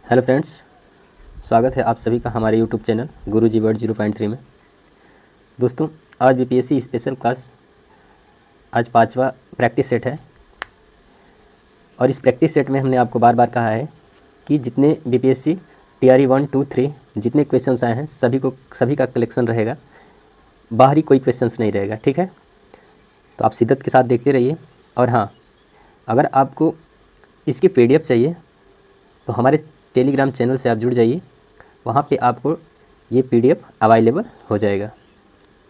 Hello friends, स्वागत है आप सभी का हमारे यूट्यूब चैनल गुरुजी वर्ड 0.3 में। दोस्तों, आज बीपीएससी स्पेशल क्लास, आज 5वां प्रैक्टिस सेट है और इस प्रैक्टिस सेट में हमने आपको बार बार कहा है कि जितने बीपीएससी टीआरई 1, 2, 3 जितने क्वेश्चंस आए हैं सभी का कलेक्शन रहेगा, बाहरी कोई क्वेश्चंस नहीं रहेगा। ठीक है, तो आप शिद्दत के साथ देखते रहिए। और हाँ, अगर आपको इसकी पीडीएफ चाहिए तो हमारे टेलीग्राम चैनल से आप जुड़ जाइए, वहाँ पे आपको ये पीडीएफ अवेलेबल हो जाएगा।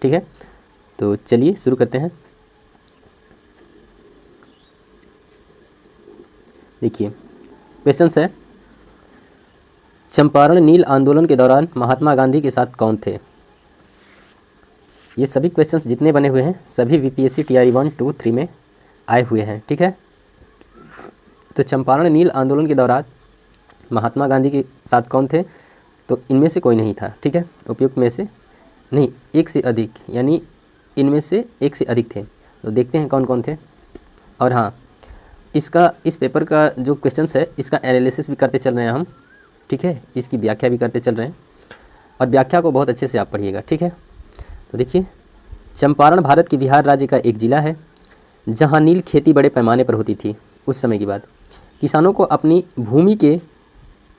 ठीक है, तो चलिए शुरू करते हैं। देखिए, क्वेश्चंस है, चंपारण नील आंदोलन के दौरान महात्मा गांधी के साथ कौन थे? ये सभी क्वेश्चंस जितने बने हुए हैं सभी बीपीएससी टीआरई 1, 2, 3 में आए हुए हैं। ठीक है, तो चंपारण नील आंदोलन के दौरान महात्मा गांधी के साथ कौन थे? तो इनमें से कोई नहीं था। ठीक है, उपयुक्त में से नहीं, एक से अधिक, यानी इनमें से एक से अधिक थे। तो देखते हैं कौन कौन थे। और हाँ, इस पेपर का जो क्वेश्चंस है इसका एनालिसिस भी करते चल रहे हैं हम। ठीक है, इसकी व्याख्या भी करते चल रहे हैं और व्याख्या को बहुत अच्छे से आप पढ़िएगा। ठीक है, तो देखिए, चंपारण भारत के बिहार राज्य का एक ज़िला है जहाँ नील खेती बड़े पैमाने पर होती थी। उस समय की बात, किसानों को अपनी भूमि के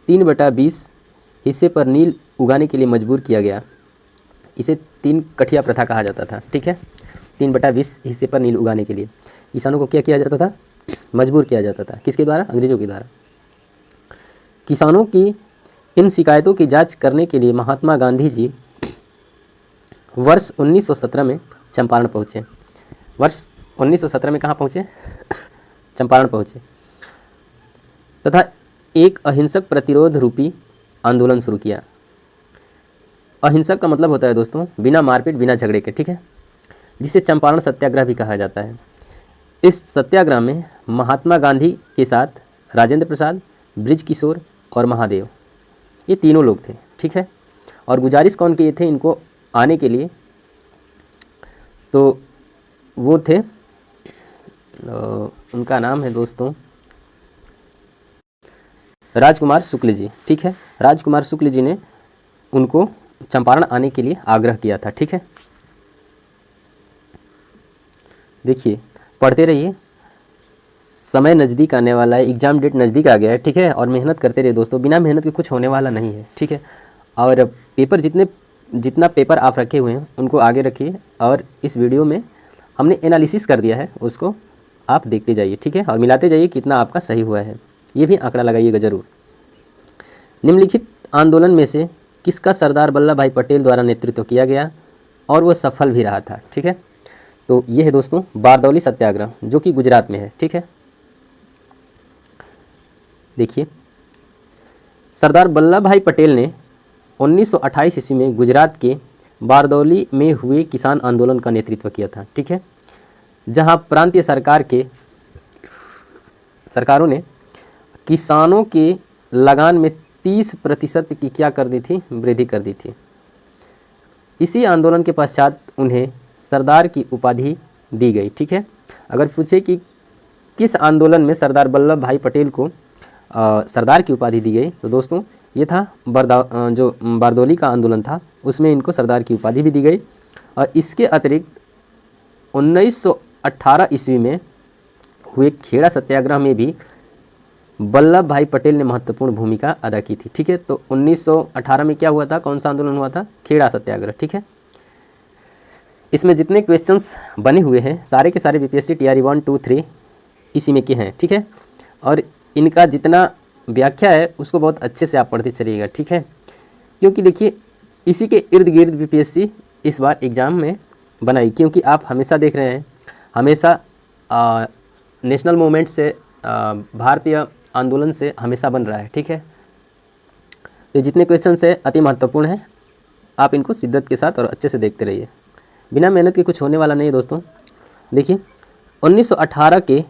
3/20 हिस्से पर नील उगाने के लिए मजबूर किया गया। इसे 3 कठिया प्रथा कहा जाता था। ठीक है, 3/20 हिस्से पर नील उगाने के लिए किसानों को क्या किया जाता था? मजबूर किया जाता था। किसके द्वारा? अंग्रेजों के द्वारा। किसानों की इन शिकायतों की जांच करने के लिए महात्मा गांधी जी वर्ष 1917 में चंपारण पहुँचे। वर्ष 1917 में कहाँ पहुँचे? चंपारण पहुँचे तथा एक अहिंसक प्रतिरोध रूपी आंदोलन शुरू किया। अहिंसक का मतलब होता है दोस्तों बिना मारपीट, बिना झगड़े के। ठीक है, जिसे चंपारण सत्याग्रह भी कहा जाता है। इस सत्याग्रह में महात्मा गांधी के साथ राजेंद्र प्रसाद, बृज किशोर और महादेव, ये तीनों लोग थे। ठीक है, और गुजारिश कौन किए थे इनको आने के लिए? तो वो थे, उनका नाम है दोस्तों राजकुमार शुक्ल जी। ठीक है, राजकुमार शुक्ल जी ने उनको चंपारण आने के लिए आग्रह किया था। ठीक है, देखिए, पढ़ते रहिए, समय नज़दीक आने वाला है, एग्ज़ाम डेट नज़दीक आ गया है। ठीक है, और मेहनत करते रहिए दोस्तों, बिना मेहनत के कुछ होने वाला नहीं है। ठीक है, और पेपर जितना पेपर आप रखे हुए हैं उनको आगे रखिए, और इस वीडियो में हमने एनालिसिस कर दिया है, उसको आप देखते जाइए। ठीक है, और मिलाते जाइए कितना आपका सही हुआ है, ये भी आंकड़ा लगाइएगा ज़रूर। निम्नलिखित आंदोलन में से किसका सरदार वल्लभ भाई पटेल द्वारा नेतृत्व किया गया और वह सफल भी रहा था? ठीक है, तो ये है दोस्तों बारदौली सत्याग्रह, जो कि गुजरात में है। ठीक है, देखिए, सरदार वल्लभ भाई पटेल ने 1928 ईस्वी में गुजरात के बारदौली में हुए किसान आंदोलन का नेतृत्व किया था। ठीक है, जहां प्रांतीय सरकारों ने किसानों के लगान में 30% की क्या कर दी थी? वृद्धि कर दी थी। इसी आंदोलन के पश्चात उन्हें सरदार की उपाधि दी गई। ठीक है, अगर पूछे कि किस आंदोलन में सरदार वल्लभ भाई पटेल को सरदार की उपाधि दी गई, तो दोस्तों ये था जो बारदौली का आंदोलन था, उसमें इनको सरदार की उपाधि भी दी गई। और इसके अतिरिक्त 1918 ईस्वी में हुए खेड़ा सत्याग्रह में भी वल्लभ भाई पटेल ने महत्वपूर्ण भूमिका अदा की थी। ठीक है, तो 1918 में क्या हुआ था? कौन सा आंदोलन हुआ था? खेड़ा सत्याग्रह। ठीक है, इसमें जितने क्वेश्चंस बने हुए हैं सारे के सारे बीपीएससी टीआरई 1, 2, 3 इसी में के हैं। ठीक है, और इनका जितना व्याख्या है उसको बहुत अच्छे से आप पढ़ते चलिएगा। ठीक है, क्योंकि देखिए इसी के इर्द गिर्द बीपीएससी इस बार एग्ज़ाम में बनाई, क्योंकि आप हमेशा देख रहे हैं, हमेशा नेशनल मूवमेंट से, भारतीय आंदोलन से हमेशा बन रहा है। ठीक है, तो जितने क्वेश्चन है अति महत्वपूर्ण है, आप इनको शिद्दत के साथ और अच्छे से देखते रहिए, बिना मेहनत के कुछ होने वाला नहीं है दोस्तों। देखिए, 1918 के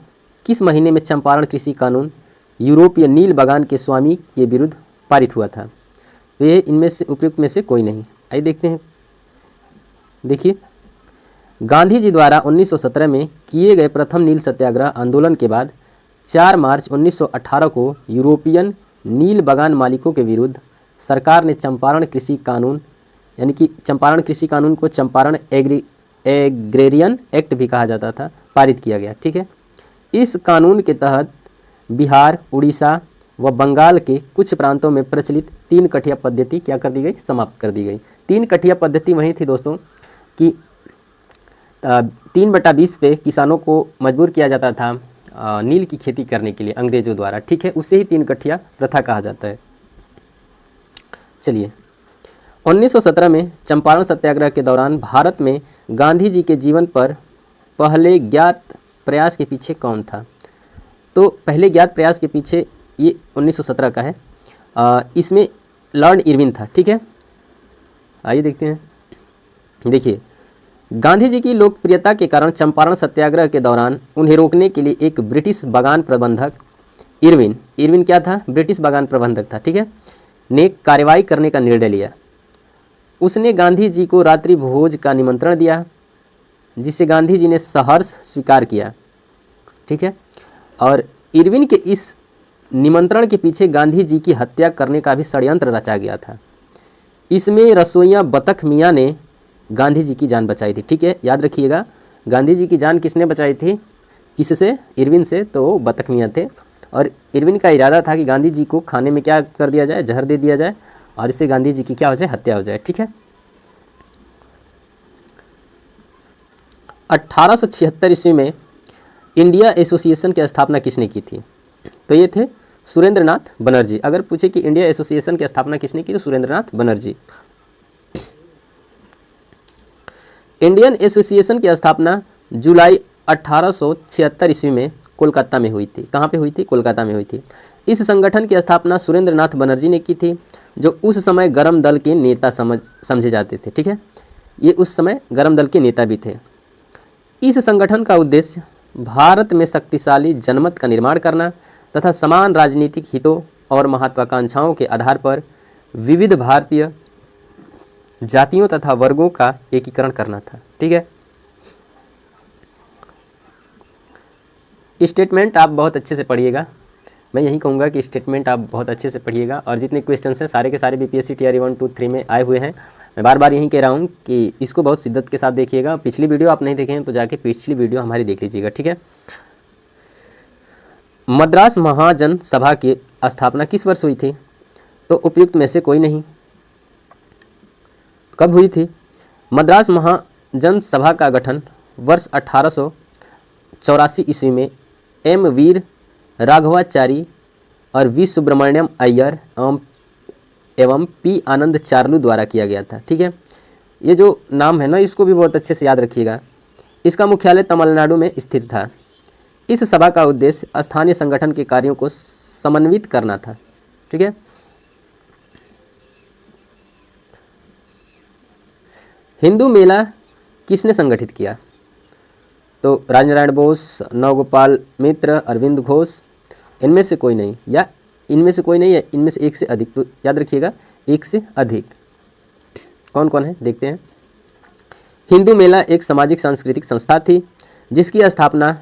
किस महीने में चंपारण कृषि कानून यूरोपीय नील बागान के स्वामी के विरुद्ध पारित हुआ था? तो ये इनमें से उपयुक्त में से कोई नहीं। आइए देखते हैं। देखिए, गांधी जी द्वारा 1917 में किए गए प्रथम नील सत्याग्रह आंदोलन के बाद 4 मार्च 1918 को यूरोपियन नील बगान मालिकों के विरुद्ध सरकार ने चंपारण कृषि कानून, यानी कि चंपारण कृषि कानून को चंपारण एग्रेरियन एक्ट भी कहा जाता था, पारित किया गया। ठीक है, इस कानून के तहत बिहार, उड़ीसा व बंगाल के कुछ प्रांतों में प्रचलित 3 कठिया पद्धति क्या कर दी गई, समाप्त कर दी गई। 3 कठिया पद्धति वही थी दोस्तों कि 3/20 पे किसानों को मजबूर किया जाता था नील की खेती करने के लिए अंग्रेजों द्वारा। ठीक है, उसे ही 3 कठिया प्रथा कहा जाता है। चलिए, 1917 में चंपारण सत्याग्रह के दौरान भारत में गांधी जी के जीवन पर पहले ज्ञात प्रयास के पीछे कौन था? तो पहले ज्ञात प्रयास के पीछे ये 1917 का है, इसमें लॉर्ड इरविन था। ठीक है, आइए देखते हैं। देखिए, गांधी जी की लोकप्रियता के कारण चंपारण सत्याग्रह के दौरान उन्हें रोकने के लिए एक ब्रिटिश बागान प्रबंधक इरविन क्या था, ब्रिटिश बागान प्रबंधक था। ठीक है, ने कार्रवाई करने का निर्णय लिया। उसने गांधी जी को रात्रि भोज का निमंत्रण दिया, जिसे गांधी जी ने सहर्ष स्वीकार किया। ठीक है, और इरविन के इस निमंत्रण के पीछे गांधी जी की हत्या करने का भी षड्यंत्र रचा गया था। इसमें रसोइया बतख मियाँ ने गांधी जी की जान बचाई थी। ठीक है, याद रखिएगा, गांधी जी की जान किसने बचाई थी, किससे, इरविन से। तो बतख मियाँ थे, और इरविन का इरादा था कि गांधी जी को खाने में क्या कर दिया जाए, जहर दे दिया जाए, और इससे गांधी जी की क्या हो जाए, हत्या हो जाए। ठीक है, 1876 ईस्वी में इंडिया एसोसिएशन की स्थापना किसने की थी? तो ये थे सुरेंद्र नाथ बनर्जी। अगर पूछे कि इंडिया एसोसिएशन की स्थापना किसने की, तो सुरेंद्र नाथ बनर्जी। इंडियन एसोसिएशन की स्थापना जुलाई 1876 ईस्वी में कोलकाता में हुई थी। कहाँ पे हुई थी? कोलकाता में हुई थी। इस संगठन की स्थापना सुरेंद्र नाथ बनर्जी ने की थी, जो उस समय गरम दल के नेता समझे जाते थे। ठीक है, ये उस समय गरम दल के नेता भी थे। इस संगठन का उद्देश्य भारत में शक्तिशाली जनमत का निर्माण करना तथा समान राजनीतिक हितों और महत्वाकांक्षाओं के आधार पर विविध भारतीय जातियों तथा वर्गों का एकीकरण करना था। ठीक है, स्टेटमेंट आप बहुत अच्छे से पढ़िएगा। मैं यही कहूँगा कि स्टेटमेंट आप बहुत अच्छे से पढ़िएगा, और जितने क्वेश्चन हैं सारे के सारे बीपीएससी टीआरई 1, 2, 3 में आए हुए हैं। मैं बार बार यही कह रहा हूँ कि इसको बहुत शिद्दत के साथ देखिएगा। पिछली वीडियो आप नहीं देखे हैं तो जाके पिछली वीडियो हमारी देख लीजिएगा। ठीक है, मद्रास महाजन सभा की स्थापना किस वर्ष हुई थी? तो उपयुक्त में से कोई नहीं। कब हुई थी? मद्रास महाजन सभा का गठन वर्ष 1884 ईस्वी में एम वीर राघवाचारी और वी सुब्रमण्यम अय्यर एवं पी आनंद चार्लू द्वारा किया गया था। ठीक है, ये जो नाम है ना, इसको भी बहुत अच्छे से याद रखिएगा। इसका मुख्यालय तमिलनाडु में स्थित था। इस सभा का उद्देश्य स्थानीय संगठन के कार्यों को समन्वित करना था। ठीक है, हिंदू मेला किसने संगठित किया? तो राजनारायण बोस, नवगोपाल मित्र, अरविंद घोष, इनमें से कोई नहीं, या इनमें से कोई नहीं है, इनमें से एक से अधिक। तो याद रखिएगा, एक से अधिक। कौन कौन है देखते हैं। हिंदू मेला एक सामाजिक सांस्कृतिक संस्था थी, जिसकी स्थापना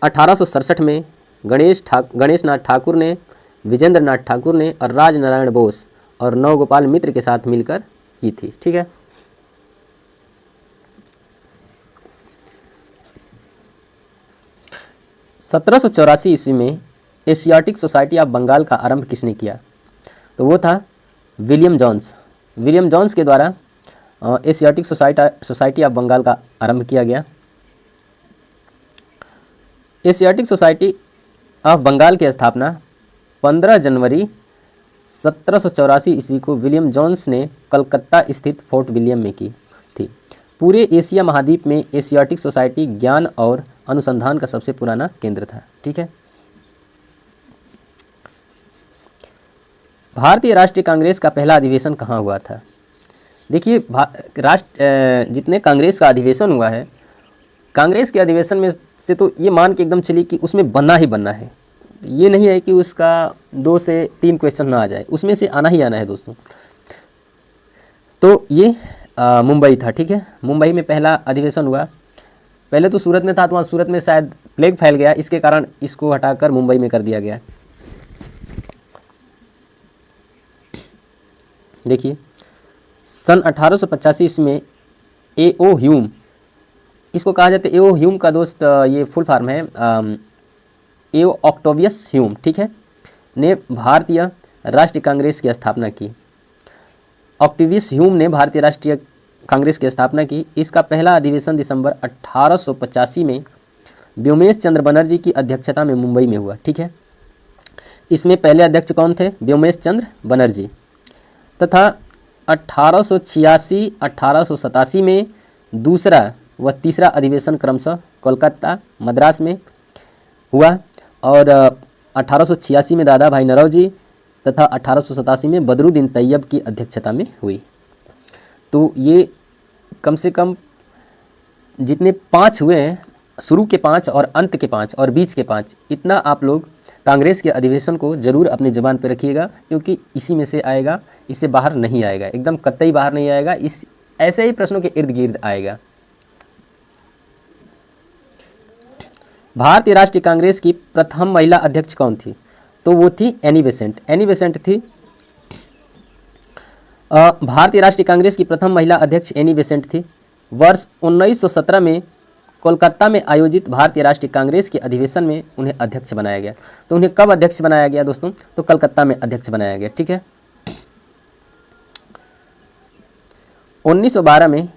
1867 में गणेश नाथ ठाकुर ने, विजेंद्र नाथ ठाकुर ने और राजनारायण बोस और नवगोपाल मित्र के साथ मिलकर की थी। ठीक है, (1784) ईस्वी में एशियाटिक सोसाइटी ऑफ बंगाल का आरंभ किसने किया? तो वो था विलियम जॉन्स के द्वारा एशियाटिक सोसाइटी ऑफ बंगाल का आरंभ किया गया। एशियाटिक सोसाइटी ऑफ बंगाल की स्थापना 15 जनवरी 1784 ईस्वी को विलियम जॉन्स ने कलकत्ता स्थित फोर्ट विलियम में की थी। पूरे एशिया महाद्वीप में एशियाटिक सोसाइटी ज्ञान और अनुसंधान का सबसे पुराना केंद्र था। ठीक है, भारतीय राष्ट्रीय कांग्रेस का पहला अधिवेशन कहाँ हुआ था? देखिए, जितने कांग्रेस का अधिवेशन हुआ है, कांग्रेस के अधिवेशन में से तो ये मान के एकदम चलिए कि उसमें बनना ही बनना है। ये नहीं है कि उसका 2 से 3 क्वेश्चन ना आ जाए, उसमें से आना ही आना है दोस्तों। तो ये मुंबई था। ठीक है, मुंबई में पहला अधिवेशन हुआ। पहले तो सूरत में था, तो वहाँ सूरत में शायद प्लेग फैल गया, इसके कारण इसको हटाकर मुंबई में कर दिया गया। देखिए सन 1885 में A.O. ह्यूम, इसको कहा जाता है A.O. ह्यूम का दोस्त, ये फुल फॉर्म है A.O. ऑक्टेवियस ह्यूम, ठीक है, ने भारतीय राष्ट्रीय कांग्रेस की स्थापना की। ऑक्टेवियस ह्यूम ने भारतीय राष्ट्रीय कांग्रेस की स्थापना की। इसका पहला अधिवेशन दिसंबर 1885 में व्योमेश चंद्र बनर्जी की अध्यक्षता में मुंबई में हुआ, ठीक है। इसमें पहले अध्यक्ष कौन थे? व्योमेश चंद्र बनर्जी। तथा 1886, 1887 में दूसरा व तीसरा अधिवेशन क्रमशः कोलकाता, मद्रास में हुआ और 1886 में दादा भाई नौरोजी तथा 1887 में बदरुद्दीन तैयब की अध्यक्षता में हुई। तो ये कम से कम जितने 5 हुए हैं, शुरू के 5 और अंत के 5 और बीच के 5, इतना आप लोग कांग्रेस के अधिवेशन को जरूर अपनी ज़बान पर रखिएगा, क्योंकि इसी में से आएगा, इससे बाहर नहीं आएगा, एकदम कतई बाहर नहीं आएगा, इस ऐसे ही प्रश्नों के इर्द गिर्द आएगा। भारतीय राष्ट्रीय कांग्रेस की प्रथम महिला अध्यक्ष कौन थी? तो वो थी एनी बेसेंट। एनी बेसेंट थी भारतीय राष्ट्रीय कांग्रेस की प्रथम महिला अध्यक्ष एनी बेसेंट थी। वर्ष 1917 में कोलकाता में आयोजित भारतीय राष्ट्रीय कांग्रेस के अधिवेशन में उन्हें अध्यक्ष बनाया गया। तो उन्हें कब अध्यक्ष बनाया गया दोस्तों? तो कलकत्ता में अध्यक्ष बनाया गया, ठीक है। 1912 में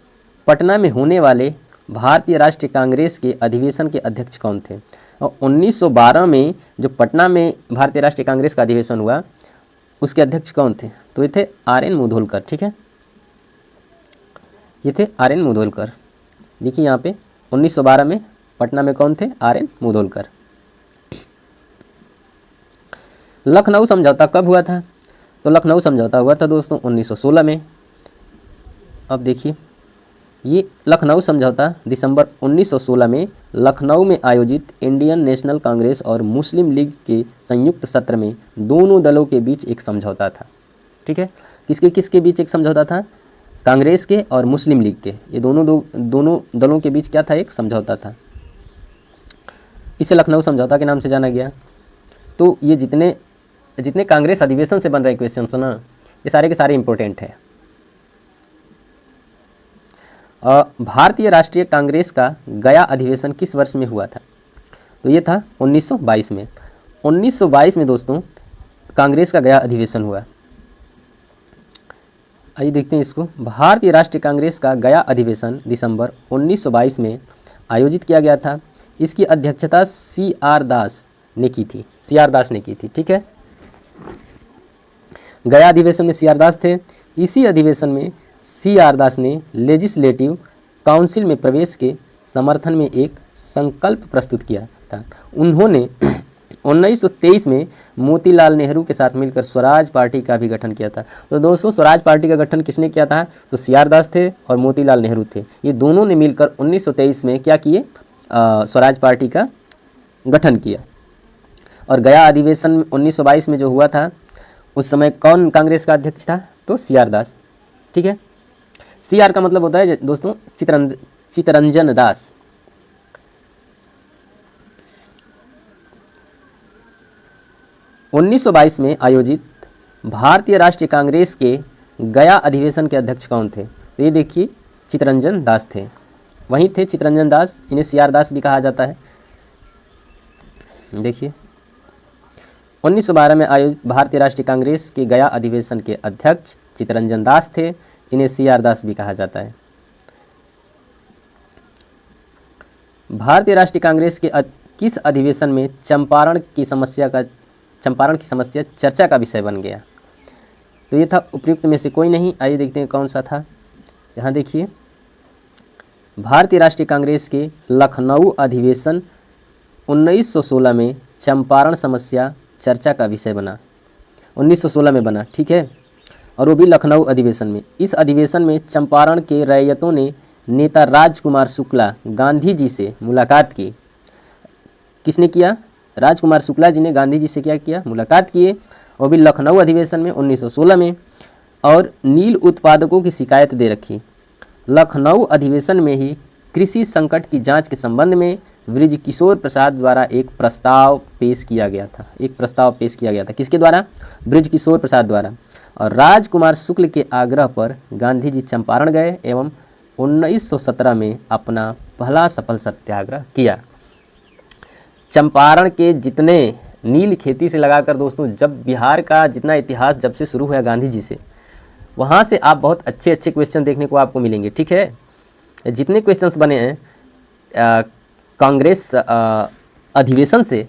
पटना में होने वाले भारतीय राष्ट्रीय कांग्रेस के अधिवेशन के अध्यक्ष कौन थे? और 1912 में जो पटना में भारतीय राष्ट्रीय कांग्रेस का अधिवेशन हुआ, उसके अध्यक्ष कौन थे? तो ये थे आर.एन. मुधोलकर, ठीक है, ये थे आर.एन. मुधोलकर। देखिए यहाँ पे 1912 में पटना में कौन थे? आर.एन. मुधोलकर। लखनऊ समझौता कब हुआ था? तो लखनऊ समझौता हुआ था दोस्तों 1916 में। अब देखिए ये लखनऊ समझौता दिसंबर 1916 में लखनऊ में आयोजित इंडियन नेशनल कांग्रेस और मुस्लिम लीग के संयुक्त सत्र में दोनों दलों के बीच एक समझौता था, ठीक है। किसके किसके बीच एक समझौता था? कांग्रेस के और मुस्लिम लीग के, ये दोनों दलों के बीच क्या था? एक समझौता था। इसे लखनऊ समझौता के नाम से जाना गया। तो ये जितने कांग्रेस अधिवेशन से बन रहे क्वेश्चन ना, ये सारे के सारे इंपॉर्टेंट है। भारतीय राष्ट्रीय कांग्रेस का गया अधिवेशन किस वर्ष में हुआ था? तो ये था 1922 में। 1922 में दोस्तों कांग्रेस का गया अधिवेशन हुआ। आइए देखते हैं इसको। भारतीय राष्ट्रीय कांग्रेस का गया अधिवेशन दिसंबर 1922 में आयोजित किया गया था। इसकी अध्यक्षता C.R. दास ने की थी। C.R. दास ने की थी, ठीक है। गया अधिवेशन में C.R. दास थे। इसी अधिवेशन में C.R. दास ने लेजिस्लेटिव काउंसिल में प्रवेश के समर्थन में एक संकल्प प्रस्तुत किया था। उन्होंने 1923 में मोतीलाल नेहरू के साथ मिलकर स्वराज पार्टी का भी गठन किया था। तो दोस्तों स्वराज पार्टी का गठन किसने किया था? तो C.R. दास थे और मोतीलाल नेहरू थे। ये दोनों ने मिलकर 1923 में क्या किए? स्वराज पार्टी का गठन किया। और गया अधिवेशन 1922 में जो हुआ था, उस समय कौन कांग्रेस का अध्यक्ष था? तो C.R. दास, ठीक है। C.R. का मतलब होता है दोस्तों चितरंजन दास। उन्नीस में आयोजित भारतीय राष्ट्रीय कांग्रेस के गया अधिवेशन के अध्यक्ष कौन थे? तो ये देखिए चितरंजन दास थे, वहीं थे चितरंजन दास, इन्हें C.R. दास भी कहा जाता है। देखिए 1912 में आयोजित भारतीय राष्ट्रीय कांग्रेस के गया अधिवेशन के अध्यक्ष चितरंजन दास थे, इन्हें C.R. दास भी कहा जाता है। भारतीय राष्ट्रीय कांग्रेस के किस अधिवेशन में चंपारण की समस्या चर्चा का विषय बन गया? तो ये था उपयुक्त में से कोई नहीं। आइए देखते हैं कौन सा था। यहाँ देखिए भारतीय राष्ट्रीय कांग्रेस के लखनऊ अधिवेशन 1916 में चंपारण समस्या चर्चा का विषय बना। 1916 में बना, ठीक है, और वो भी लखनऊ अधिवेशन में। इस अधिवेशन में चंपारण के रैयतों ने नेता राजकुमार शुक्ला गांधी जी से मुलाकात की। किसने किया? राजकुमार शुक्ला जी ने गांधी जी से क्या किया? मुलाकात किए, वो भी लखनऊ अधिवेशन में 1916 में, और नील उत्पादकों की शिकायत दे रखी। लखनऊ अधिवेशन में ही कृषि संकट की जांच के संबंध में बृजकिशोर प्रसाद द्वारा एक प्रस्ताव पेश किया गया था। किसके द्वारा? बृजकिशोर प्रसाद द्वारा। और राजकुमार शुक्ल के आग्रह पर गांधी जी चंपारण गए एवं 1917 में अपना पहला सफल सत्याग्रह किया। चंपारण के जितने नील खेती से लगाकर दोस्तों, जब बिहार का जितना इतिहास जब से शुरू हुआ गांधी जी से, वहाँ से आप बहुत अच्छे अच्छे क्वेश्चन देखने को आपको मिलेंगे। ठीक है, जितने क्वेश्चंस बने हैं कांग्रेस अधिवेशन से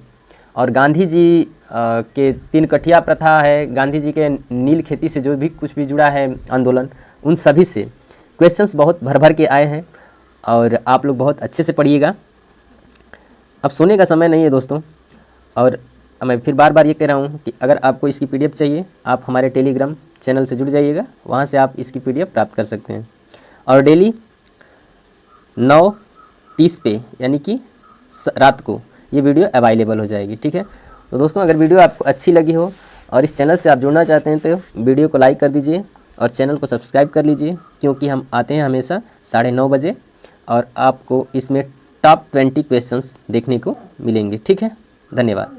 और गांधी जी के 3 कठिया प्रथा है, गांधी जी के नील खेती से जो भी कुछ भी जुड़ा है आंदोलन, उन सभी से क्वेश्चंस बहुत भर भर के आए हैं और आप लोग बहुत अच्छे से पढ़िएगा। अब सोने का समय नहीं है दोस्तों, और मैं फिर बार बार ये कह रहा हूँ कि अगर आपको इसकी PDF चाहिए, आप हमारे टेलीग्राम चैनल से जुड़ जाइएगा, वहाँ से आप इसकी PDF प्राप्त कर सकते हैं। और डेली 9:30 पे यानी कि रात को ये वीडियो अवेलेबल हो जाएगी। ठीक है, तो दोस्तों अगर वीडियो आपको अच्छी लगी हो और इस चैनल से आप जुड़ना चाहते हैं तो वीडियो को लाइक कर दीजिए और चैनल को सब्सक्राइब कर लीजिए, क्योंकि हम आते हैं हमेशा 9:30 बजे और आपको इसमें टॉप 20 क्वेश्चंस देखने को मिलेंगे। ठीक है, धन्यवाद।